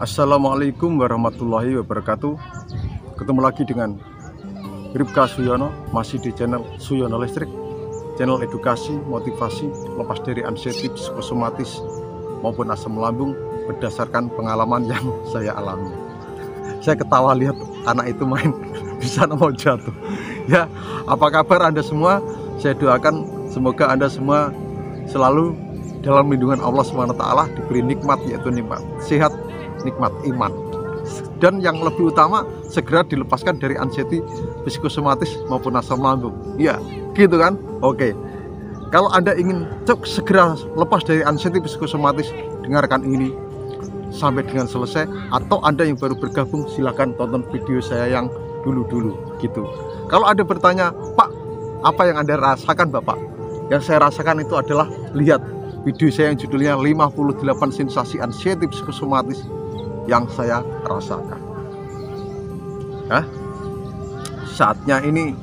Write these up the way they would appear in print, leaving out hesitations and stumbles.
Assalamualaikum warahmatullahi wabarakatuh. Ketemu lagi dengan Ripka Suyono, masih di channel Suyono Listrik, channel edukasi, motivasi, lepas dari anxiety, psikosomatis maupun asam lambung berdasarkan pengalaman yang saya alami. Saya ketawa lihat anak itu main di sana mau jatuh. Ya, apa kabar Anda semua? Saya doakan semoga Anda semua selalu dalam lindungan Allah SWT, diberi nikmat, yaitu nikmat sehat, nikmat iman, dan yang lebih utama segera dilepaskan dari anxiety, psikosomatis maupun asam lambung. Ya, gitu kan? Oke. Kalau Anda ingin segera lepas dari anxiety, psikosomatis, dengarkan ini sampai dengan selesai. Atau Anda yang baru bergabung, silahkan tonton video saya yang dulu-dulu gitu. Kalau Anda bertanya, Pak, apa yang Anda rasakan, Bapak? Yang saya rasakan itu adalah lihat video saya yang judulnya 58 sensasi anxiety psikosomatis yang saya rasakan. Saatnya ini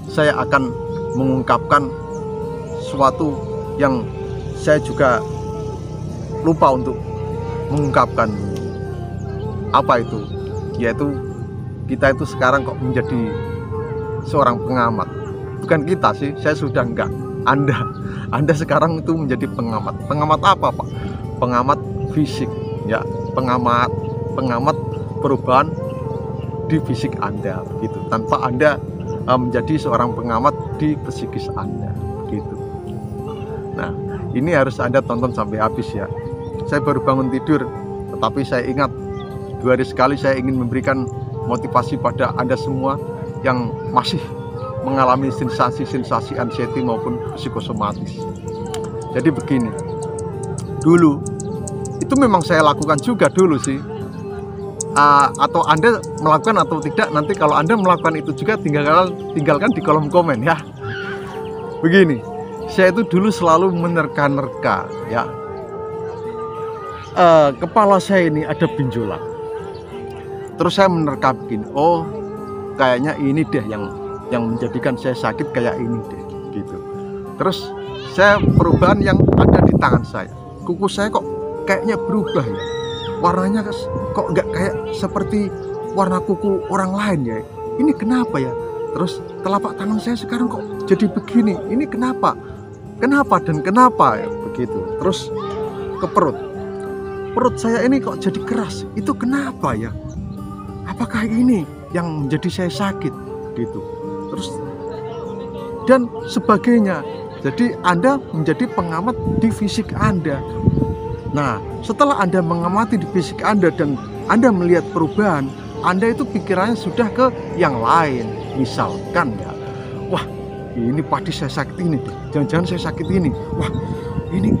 saya akan mengungkapkan sesuatu yang saya juga lupa untuk mengungkapkan. Apa itu? Yaitu kita itu sekarang kok menjadi seorang pengamat. Bukan kita sih, saya sudah enggak. Anda sekarang itu menjadi pengamat. Pengamat apa, Pak? Pengamat fisik, ya. Pengamat perubahan di fisik Anda, begitu. Tanpa Anda menjadi seorang pengamat di psikis Anda, begitu. Nah, ini harus Anda tonton sampai habis ya. Saya baru bangun tidur, tetapi saya ingat 2 hari sekali saya ingin memberikan motivasi pada Anda semua yang masih mengalami sensasi-sensasi anxiety maupun psikosomatis. Jadi begini, dulu itu memang saya lakukan juga dulu sih. Atau Anda melakukan atau tidak, nanti kalau Anda melakukan itu juga tinggalkan di kolom komen ya. Begini, saya itu dulu selalu menerka-nerka ya. Kepala saya ini ada benjolan. Terus saya menerka begini, oh kayaknya ini deh yang menjadikan saya sakit kayak ini deh, gitu. Terus saya perubahan yang ada di tangan saya, kuku saya kok kayaknya berubah ya, warnanya kok nggak kayak seperti warna kuku orang lain ya, ini kenapa ya? Terus telapak tangan saya sekarang kok jadi begini, ini kenapa dan kenapa ya, begitu. Terus ke perut saya ini kok jadi keras, itu kenapa ya? Apakah ini yang menjadi saya sakit, gitu. Terus dan sebagainya. Jadi Anda menjadi pengamat di fisik Anda. Nah, setelah Anda mengamati di fisik Anda dan Anda melihat perubahan, Anda itu pikirannya sudah ke yang lain. Misalkan ya, wah ini pasti saya sakit ini deh, jangan-jangan saya sakit ini, wah ini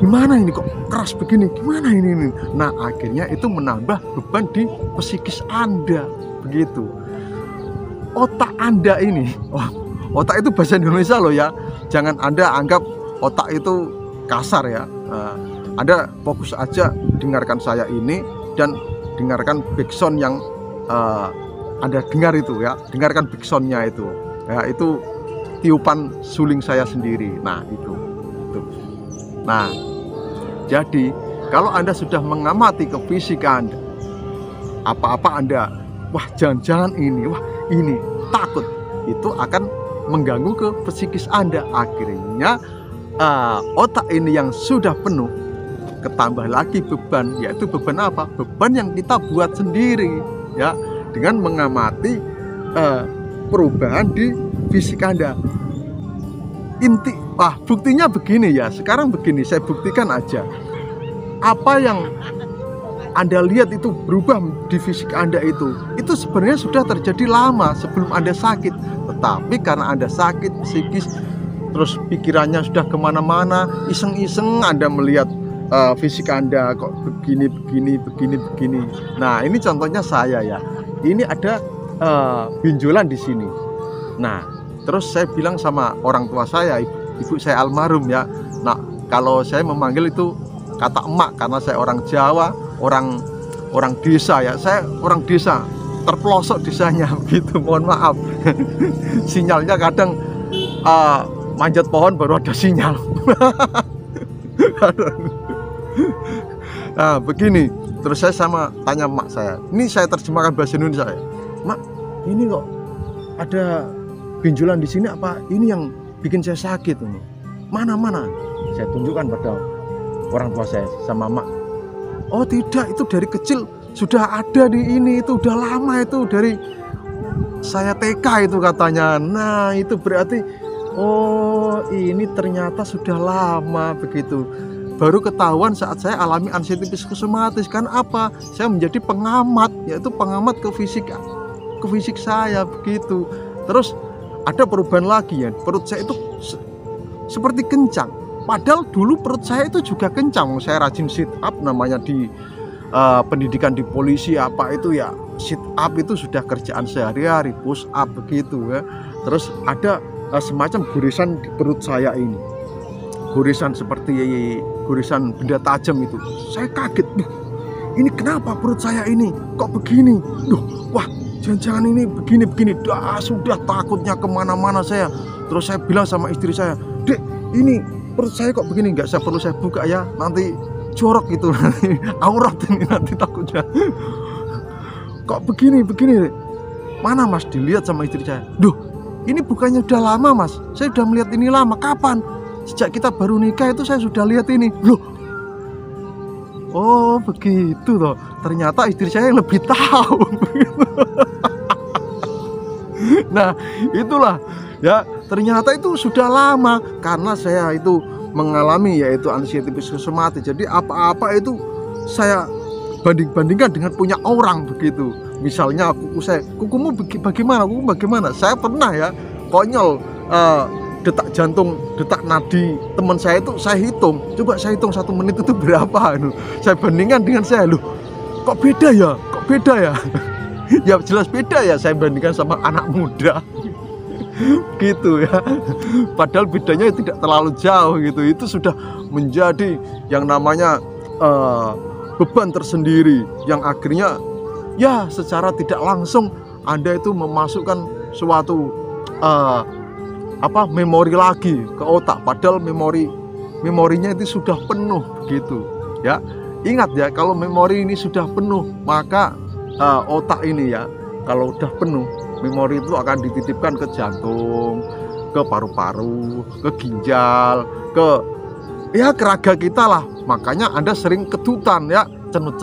gimana ini kok keras begini, gimana ini. Nah, akhirnya itu menambah beban di psikis Anda, begitu. Otak Anda ini, otak itu bahasa Indonesia loh ya, jangan Anda anggap otak itu kasar ya. Anda fokus aja dengarkan saya ini dan dengarkan backsound yang Anda dengar itu ya, dengarkan backsoundnya itu ya, itu tiupan suling saya sendiri. Nah itu. Nah, jadi kalau Anda sudah mengamati ke fisik Anda, apa-apa Anda, wah jangan-jangan ini, wah ini takut, itu akan mengganggu ke psikis Anda. Akhirnya otak ini yang sudah penuh ketambah lagi beban, yaitu beban apa? Beban yang kita buat sendiri ya, dengan mengamati perubahan di fisik Anda. Buktinya begini ya. Sekarang begini, saya buktikan aja. Apa yang Anda lihat itu berubah di fisik Anda itu sebenarnya sudah terjadi lama sebelum Anda sakit. Tetapi karena Anda sakit psikis, terus pikirannya sudah kemana-mana, iseng-iseng Anda melihat fisik Anda kok begini. Nah, ini contohnya saya ya. Ini ada benjolan di sini. Nah, terus saya bilang sama orang tua saya, ibu saya almarhum ya. Nah, kalau saya memanggil itu kata emak karena saya orang Jawa, orang desa ya. Saya orang desa, terpelosok desanya gitu, mohon maaf. Sinyalnya kadang manjat pohon baru ada sinyal. Nah begini, Terus saya tanya mak saya, ini saya terjemahkan bahasa Indonesia ya, mak ini kok ada benjolan di sini, apa ini yang bikin saya sakit ini? Mana? Saya tunjukkan pada orang tua saya sama mak. Oh tidak, itu dari kecil sudah ada di ini, itu udah lama, itu dari saya TK itu katanya. Nah itu berarti oh ini ternyata sudah lama begitu. Baru ketahuan saat saya alami anxiety psikosomatis. Kan apa? Saya menjadi pengamat, yaitu pengamat ke fisik saya begitu. Terus ada perubahan lagi ya, perut saya itu seperti kencang. Padahal dulu perut saya itu juga kencang. Saya rajin sit up, namanya di pendidikan di polisi apa itu ya, sit up itu sudah kerjaan sehari-hari, push up begitu ya. Terus ada semacam gurisan di perut saya ini, gurisan seperti gurisan benda tajam itu. Saya kaget, ini kenapa perut saya ini kok begini? Wah jangan-jangan ini begini. Sudah takutnya kemana-mana saya. Terus saya bilang sama istri saya, dek ini perut saya kok begini, nggak perlu saya buka ya, nanti jorok gitu, nanti aurat ini nanti takutnya. Kok begini? Mana mas? Dilihat sama istri saya, ini bukannya udah lama mas, saya udah melihat ini lama. Kapan? Sejak kita baru nikah itu saya sudah lihat ini. Oh begitu toh, ternyata istri saya yang lebih tahu. Nah itulah ya, ternyata itu sudah lama karena saya itu mengalami yaitu anxiety psikosomatis. Jadi apa-apa itu saya banding-bandingkan dengan punya orang begitu. Misalnya kukumu bagaimana? Saya pernah ya, konyol, detak jantung, detak nadi teman saya itu saya hitung. Coba saya hitung 1 menit itu berapa. Saya bandingkan dengan saya, kok beda ya? Ya jelas beda ya, saya bandingkan sama anak muda. Gitu ya. Padahal bedanya tidak terlalu jauh gitu. Itu sudah menjadi yang namanya beban tersendiri yang akhirnya ya secara tidak langsung Anda itu memasukkan suatu memori lagi ke otak, padahal memorinya itu sudah penuh begitu ya. Ingat ya, kalau memori ini sudah penuh, maka otak ini ya, kalau udah penuh, memori itu akan dititipkan ke jantung, ke paru-paru, ke ginjal, ke raga kita lah. Makanya Anda sering ketutan ya, cenut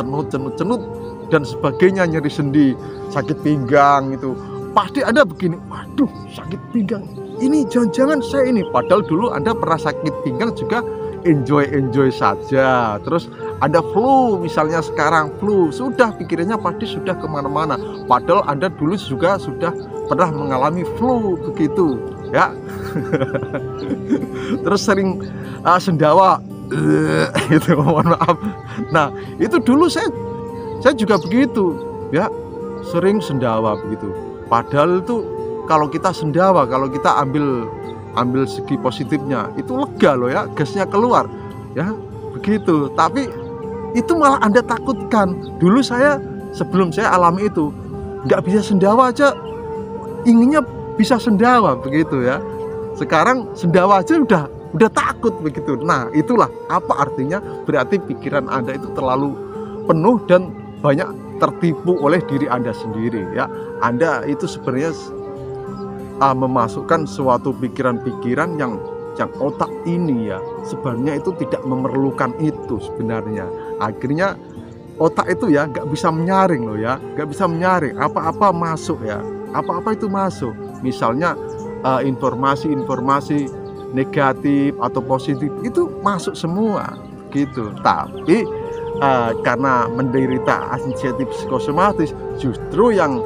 dan sebagainya, nyeri sendi, sakit pinggang itu. Pasti Anda begini, waduh sakit pinggang, ini jangan-jangan saya ini. Padahal dulu Anda pernah sakit pinggang juga enjoy saja. Terus ada flu misalnya, sekarang flu, sudah pikirannya pasti sudah kemana-mana. Padahal Anda dulu juga sudah pernah mengalami flu begitu ya. Terus sering sendawa itu, mohon maaf. Nah itu dulu saya juga begitu ya, sering sendawa begitu. Padahal itu kalau kita sendawa, kalau kita ambil segi positifnya, itu lega loh ya, gasnya keluar ya begitu. Tapi itu malah Anda takutkan. Dulu saya, sebelum saya alami itu, nggak bisa sendawa aja inginnya bisa sendawa begitu ya. Sekarang sendawa aja udah takut begitu. Nah itulah apa artinya, berarti pikiran Anda itu terlalu penuh dan banyak tertipu oleh diri Anda sendiri ya. Anda itu sebenarnya memasukkan suatu pikiran-pikiran yang otak ini ya sebenarnya itu tidak memerlukan itu sebenarnya. Akhirnya otak itu ya nggak bisa menyaring loh ya, nggak bisa menyaring apa-apa masuk ya, apa-apa itu masuk. Misalnya informasi-informasi negatif atau positif itu masuk semua gitu. Tapi karena menderita anxiety psikosomatis, justru yang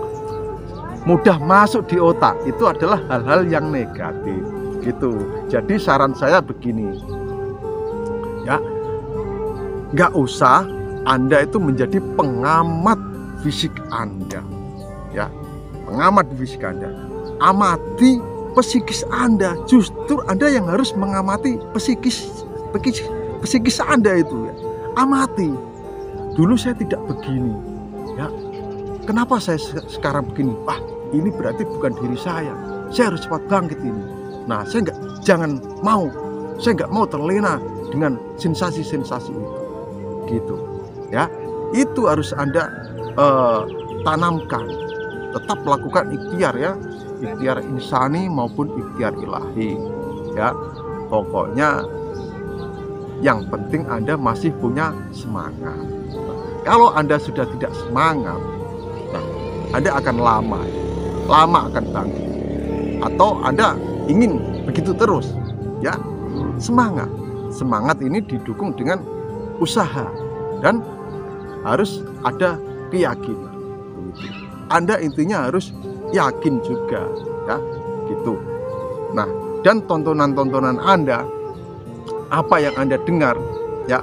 mudah masuk di otak itu adalah hal-hal yang negatif gitu. Jadi saran saya begini ya, nggak usah Anda itu menjadi pengamat fisik Anda ya, pengamat fisik Anda. Amati psikis Anda, justru Anda yang harus mengamati psikis Anda itu ya. Amati. Dulu saya tidak begini ya, kenapa saya sekarang begini? Ini berarti bukan diri saya harus cepat bangkit ini. Nah saya nggak mau terlena dengan sensasi-sensasi itu gitu ya. itu harus Anda tanamkan. Tetap lakukan ikhtiar ya, ikhtiar insani maupun ikhtiar ilahi ya. Pokoknya yang penting Anda masih punya semangat. Kalau Anda sudah tidak semangat, nah, Anda akan lama akan bangkit. Atau Anda ingin begitu terus ya. Semangat ini didukung dengan usaha dan harus ada keyakinan. Anda intinya harus yakin juga ya, gitu. Nah, dan tontonan-tontonan Anda, apa yang Anda dengar ya,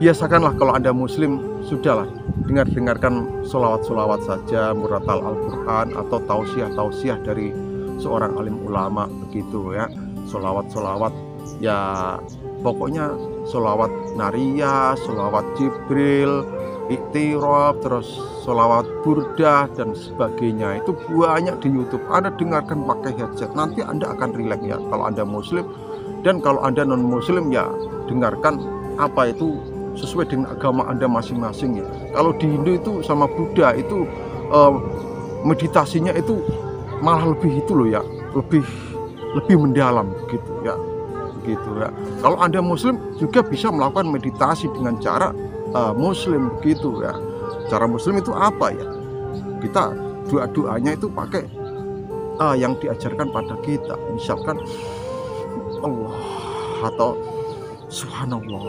biasakanlah kalau Anda muslim, sudahlah dengarkan solawat-solawat saja, muratal Al-Quran atau tausiah dari seorang alim ulama begitu ya. Solawat-solawat ya, pokoknya solawat Nariyah, solawat Jibril, Iktirab, terus solawat Burdah dan sebagainya. Itu banyak di YouTube. Anda dengarkan pakai headset, nanti Anda akan rileks ya kalau Anda muslim. Dan kalau Anda non muslim ya dengarkan apa itu sesuai dengan agama Anda masing-masing ya. Kalau di Hindu itu sama Buddha itu meditasinya itu malah lebih itu loh ya, lebih mendalam gitu ya. Kalau Anda muslim juga bisa melakukan meditasi dengan cara muslim begitu ya. Cara muslim itu apa ya? Kita doa-doanya itu pakai yang diajarkan pada kita. Misalkan Allah atau Subhanallah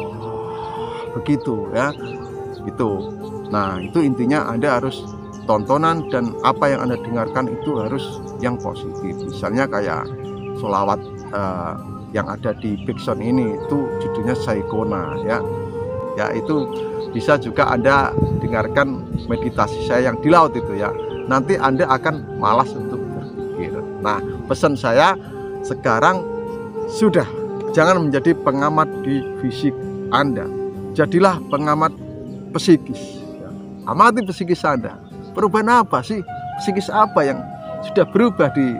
begitu ya. Gitu. Nah, itu intinya Anda harus tontonan dan apa yang Anda dengarkan itu harus yang positif. Misalnya kayak sholawat yang ada di backsound ini itu judulnya Saikona ya. Ya, itu bisa juga Anda dengarkan meditasi saya yang di laut itu ya. Nanti Anda akan malas untuk berpikir. Nah, pesan saya sekarang sudah, jangan menjadi pengamat di fisik Anda. Jadilah pengamat psikis ya. Amati psikis Anda. Perubahan apa sih? Psikis apa yang sudah berubah di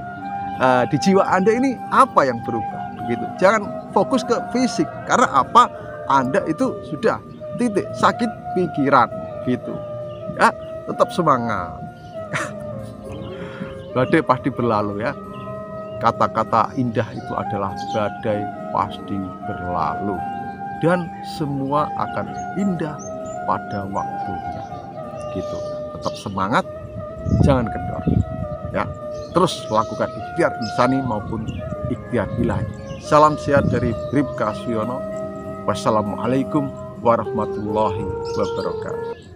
jiwa Anda ini? Apa yang berubah? Begitu. Jangan fokus ke fisik. Karena apa? Anda itu sudah titik sakit pikiran gitu ya. Tetap semangat. Badai pasti berlalu ya. Kata-kata indah itu adalah badai pasti berlalu dan semua akan indah pada waktunya gitu. Tetap semangat, jangan kendor ya. Terus lakukan ikhtiar insani maupun ikhtiar ilahi. Salam sehat dari Bribka Suyono. Wassalamualaikum warahmatullahi wabarakatuh.